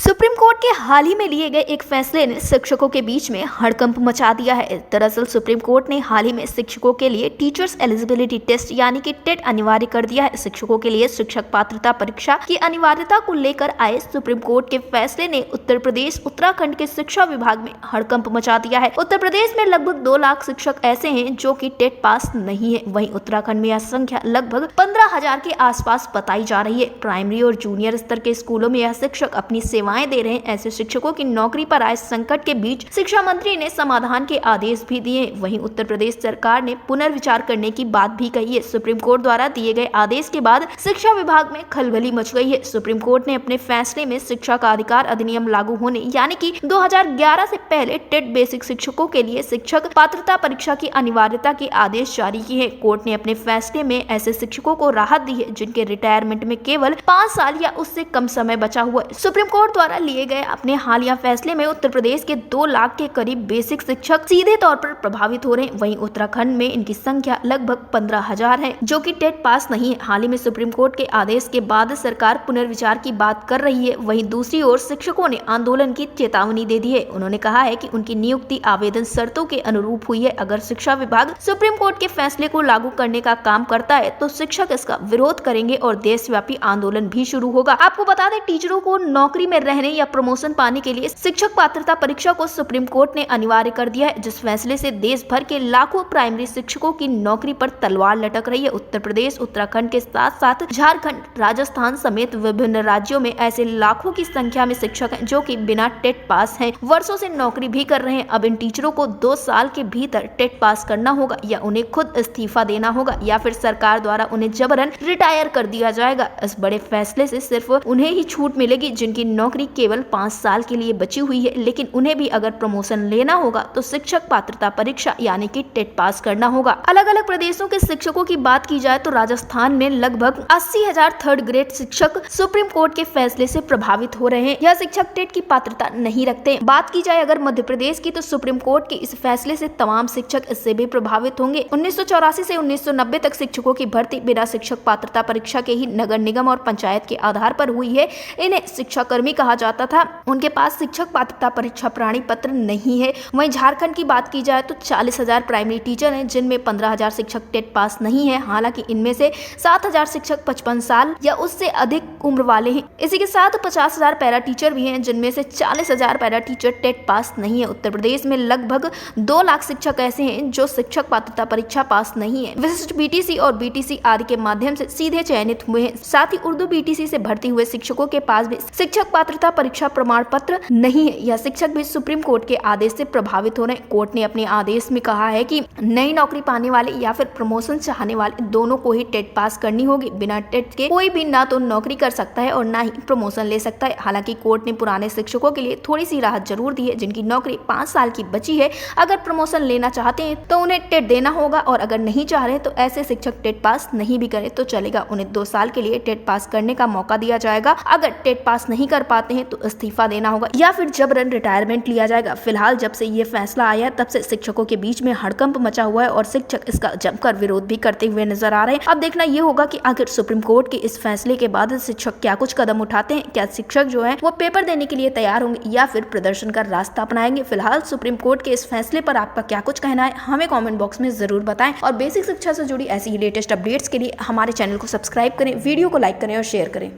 Supreme court के हाल ही में लिए गए एक फैसले ने शिक्षकों के बीच में हड़कंप मचा दिया है। दरअसल सुप्रीम कोर्ट ने हाल ही में शिक्षकों के लिए टीचर्स एलिजिबिलिटी टेस्ट यानी कि टेट अनिवार्य कर दिया है। शिक्षकों के लिए शिक्षक पात्रता परीक्षा की अनिवार्यता को लेकर आए सुप्रीम कोर्ट के फैसले ने उत्तर प्रदेश उत्तराखंड के शिक्षा विभाग में हड़कंप मचा दिया है। उत्तर प्रदेश में लगभग 2 लाख शिक्षक ऐसे हैं जो कि टेट पास नहीं है। वहीं उत्तराखंड में यह संख्या लगभग 15,000 के आसपास बताई जा रही है। प्राइमरी और जूनियर स्तर के स्कूलों में यह शिक्षक अपनी सेवाएं दे रहे हैं। ऐसे शिक्षकों की नौकरी पर आए संकट के बीच शिक्षा मंत्री ने समाधान के आदेश भी दिए। वहीं उत्तर प्रदेश सरकार ने पुनर्विचार करने की बात भी कही है। सुप्रीम कोर्ट द्वारा दिए गए आदेश के बाद शिक्षा विभाग में खलबली मच गई है। सुप्रीम कोर्ट ने अपने फैसले में शिक्षा का अधिकार अधिनियम लागू होने यानी कि 2011 से पहले टेट बेसिक शिक्षकों के लिए शिक्षक पात्रता परीक्षा की अनिवार्यता के आदेश जारी किए हैं। कोर्ट ने अपने फैसले में ऐसे शिक्षकों को राहत दी है जिनके रिटायरमेंट में केवल 5 साल या उससे कम समय बचा हुआ है। सुप्रीम कोर्ट द्वारा लिए गए अपने हालिया फैसले में उत्तर प्रदेश के 2 लाख के करीब बेसिक शिक्षक सीधे तौर पर प्रभावित हो रहे हैं। वहीं उत्तराखंड में इनकी संख्या लगभग 15,000 है जो कि टेट पास नहीं है। हाल ही में सुप्रीम कोर्ट के आदेश के बाद सरकार पुनर्विचार की बात कर रही है। वहीं दूसरी ओर शिक्षकों ने आंदोलन की चेतावनी दे दी है। उन्होंने कहा है कि उनकी नियुक्ति आवेदन शर्तों के अनुरूप हुई है। अगर शिक्षा विभाग सुप्रीम कोर्ट के फैसले को लागू करने का काम करता है तो शिक्षक इसका विरोध करेंगे और देशव्यापी आंदोलन भी शुरू होगा। आपको बता दें, टीचरों को नौकरी में रहने या प्रमोशन पाने के लिए शिक्षक पात्रता परीक्षा को सुप्रीम कोर्ट ने अनिवार्य कर दिया है, जिस फैसले से देश भर के लाखों प्राइमरी शिक्षकों की नौकरी पर तलवार लटक रही है। उत्तर प्रदेश उत्तराखंड के साथ साथ झारखंड, राजस्थान समेत विभिन्न राज्यों में ऐसे लाखों की संख्या में शिक्षक हैं जो कि बिना टेट पास हैं, वर्षों से नौकरी भी कर रहे हैं। अब इन टीचरों को 2 साल के भीतर टेट पास करना होगा या उन्हें खुद इस्तीफा देना होगा या फिर सरकार द्वारा उन्हें जबरन रिटायर कर दिया जाएगा। इस बड़े फैसले से सिर्फ उन्हें ही छूट मिलेगी जिनकी नौकरी केवल 5 साल के लिए बची हुई है, लेकिन उन्हें भी अगर प्रमोशन लेना होगा तो शिक्षक पात्रता परीक्षा यानी कि टेट पास करना होगा। अलग अलग प्रदेशों के शिक्षकों की बात की जाए तो राजस्थान में लगभग 80,000 थर्ड ग्रेड शिक्षक सुप्रीम कोर्ट के फैसले से प्रभावित हो रहे हैं। यह शिक्षक टेट की पात्रता नहीं रखते। बात की जाए अगर मध्य प्रदेश की तो सुप्रीम कोर्ट के इस फैसले से तमाम शिक्षक इससे भी प्रभावित होंगे। 1984 से 1990 तक शिक्षकों की भर्ती बिना शिक्षक पात्रता परीक्षा के ही नगर निगम और पंचायत के आधार पर हुई है। इन्हें शिक्षा कर्मी कहा जाता था। उनके पास शिक्षक पात्रता परीक्षा प्रमाण पत्र नहीं है। वहीं झारखंड की बात की जाए तो 40,000 प्राइमरी टीचर हैं जिनमें 15,000 शिक्षक टेट पास नहीं है। हालांकि इनमें से 7,000 शिक्षक 55 साल या उससे अधिक उम्र वाले हैं। इसी के साथ 50,000 पैरा टीचर भी हैं जिनमें से 40,000 पैरा टीचर टेट पास नहीं है। उत्तर प्रदेश में लगभग 2 लाख शिक्षक ऐसे हैं जो शिक्षक पात्रता परीक्षा पास नहीं है। विशिष्ट बीटीसी और बीटीसी आदि के माध्यम से सीधे चयनित हुए हैं। साथ ही उर्दू बीटीसी से भर्ती हुए शिक्षकों के पास भी शिक्षक पात्रता परीक्षा प्रमाण पत्र नहीं है। यह शिक्षक भी सुप्रीम कोर्ट के आदेश से प्रभावित हो रहे हैं। कोर्ट ने अपने आदेश में कहा है कि नई नौकरी पाने वाले या फिर प्रमोशन चाहने वाले दोनों को ही टेट पास करनी होगी। बिना टेट के कोई भी ना तो नौकरी कर सकता है और ना ही प्रमोशन ले सकता है। हालांकि कोर्ट ने पुराने शिक्षकों के लिए थोड़ी सी राहत जरूर दी है जिनकी नौकरी 5 साल की बची है। अगर प्रमोशन लेना चाहते हैं तो उन्हें टेट देना होगा और अगर नहीं चाह रहे तो ऐसे शिक्षक टेट पास नहीं भी करे तो चलेगा। उन्हें 2 साल के लिए टेट पास करने का मौका दिया जाएगा। अगर टेट पास नहीं कर पाते हैं तो इस्तीफा देना होगा या फिर जबरन रिटायरमेंट लिया जाएगा। फिलहाल जब से ये फैसला आया तब से शिक्षकों के बीच में हड़कंप मचा हुआ है और शिक्षक इसका जमकर विरोध भी करते हुए नजर आ रहे हैं। अब देखना ये होगा कि आखिर सुप्रीम कोर्ट के इस फैसले के बाद शिक्षक क्या कुछ कदम उठाते हैं। क्या शिक्षक जो है वो पेपर देने के लिए तैयार होंगे या फिर प्रदर्शन का रास्ता अपनाएंगे। फिलहाल सुप्रीम कोर्ट के इस फैसले पर आपका क्या कुछ कहना है हमें कॉमेंट बॉक्स में जरूर बताएं और बेसिक शिक्षा से जुड़ी ऐसी ही लेटेस्ट अपडेट्स के लिए हमारे चैनल को सब्सक्राइब करें, वीडियो को लाइक करें और शेयर करें।